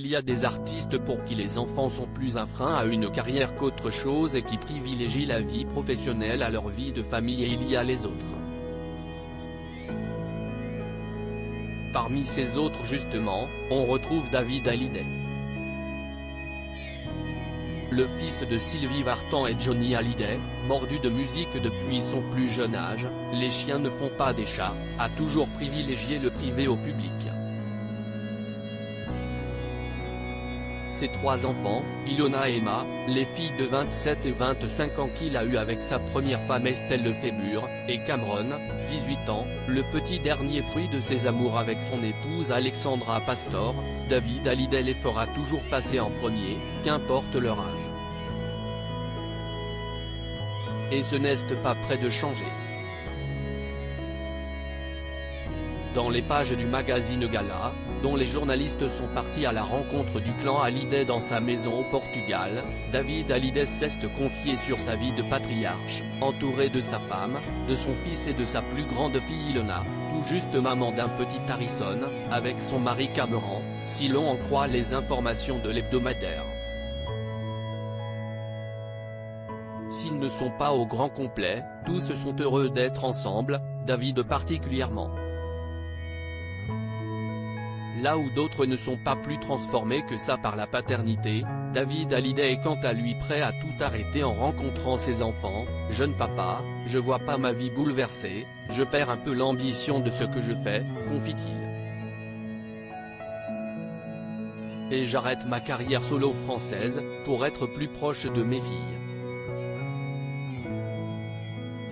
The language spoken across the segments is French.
il y a des artistes pour qui les enfants sont plus un frein à une carrière qu'autre chose et qui privilégient la vie professionnelle à leur vie de famille, et il y a les autres. Parmi ces autres justement, on retrouve David Hallyday. Le fils de Sylvie Vartan et Johnny Hallyday, mordu de musique depuis son plus jeune âge, les chiens ne font pas des chats, a toujours privilégié le privé au public. Ses 3 enfants, Ilona et Emma, les filles de 27 et 25 ans qu'il a eu avec sa première femme Estelle Lefébure, et Cameron, 18 ans, le petit dernier fruit de ses amours avec son épouse Alexandra Pastor, David Hallyday les fera toujours passer en premier, qu'importe leur âge. Et ce n'est pas près de changer. Dans les pages du magazine Gala, dont les journalistes sont partis à la rencontre du clan Hallyday dans sa maison au Portugal, David Hallyday s'est confié sur sa vie de patriarche, entouré de sa femme, de son fils et de sa plus grande fille Ilona, tout juste maman d'un petit Harrison, avec son mari Cameron, si l'on en croit les informations de l'hebdomadaire. S'ils ne sont pas au grand complet, tous sont heureux d'être ensemble, David particulièrement. Là où d'autres ne sont pas plus transformés que ça par la paternité, David Hallyday est quant à lui prêt à tout arrêter en rencontrant ses enfants. « Jeune papa, je vois pas ma vie bouleversée, je perds un peu l'ambition de ce que je fais », confie-t-il. Et j'arrête ma carrière solo française, pour être plus proche de mes filles.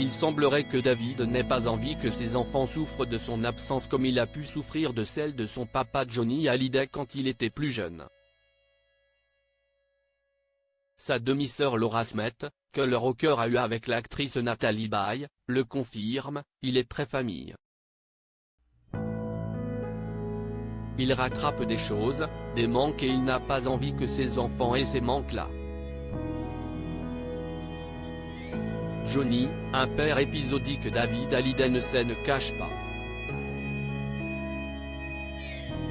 Il semblerait que David n'ait pas envie que ses enfants souffrent de son absence comme il a pu souffrir de celle de son papa Johnny Hallyday quand il était plus jeune. Sa demi-sœur Laura Smith, que le rocker a eu avec l'actrice Nathalie Baye, le confirme, il est très famille. Il rattrape des choses, des manques, et il n'a pas envie que ses enfants aient ces manques-là. Johnny, un père épisodique, David Hallyday ne cache pas.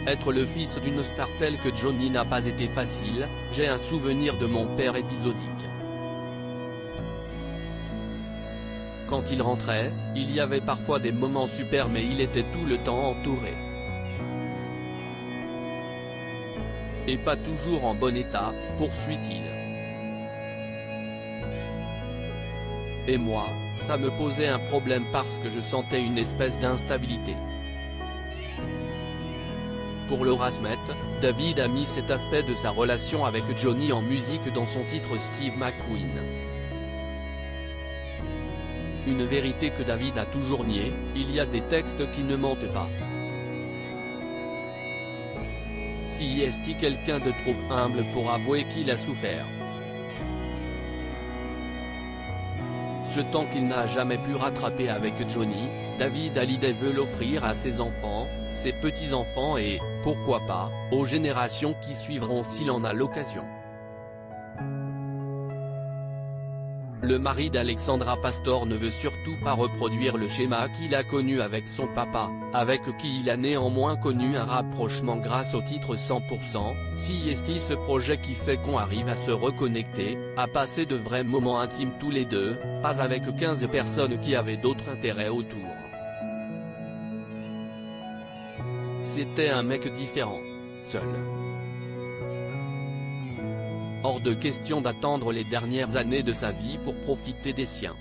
Être le fils d'une star telle que Johnny n'a pas été facile, j'ai un souvenir de mon père épisodique. Quand il rentrait, il y avait parfois des moments super mais il était tout le temps entouré. Et pas toujours en bon état, poursuit-il. Et moi, ça me posait un problème parce que je sentais une espèce d'instabilité. Pour Laura Smith, David a mis cet aspect de sa relation avec Johnny en musique dans son titre Steve McQueen. Une vérité que David a toujours niée, il y a des textes qui ne mentent pas. Si est-il quelqu'un de trop humble pour avouer qu'il a souffert. Ce temps qu'il n'a jamais pu rattraper avec Johnny, David Hallyday veut l'offrir à ses enfants, ses petits-enfants et, pourquoi pas, aux générations qui suivront s'il en a l'occasion. Le mari d'Alexandra Pastor ne veut surtout pas reproduire le schéma qu'il a connu avec son papa, avec qui il a néanmoins connu un rapprochement grâce au titre 100%, si est-il ce projet qui fait qu'on arrive à se reconnecter, à passer de vrais moments intimes tous les deux, pas avec 15 personnes qui avaient d'autres intérêts autour. C'était un mec différent, seul. Hors de question d'attendre les dernières années de sa vie pour profiter des siens.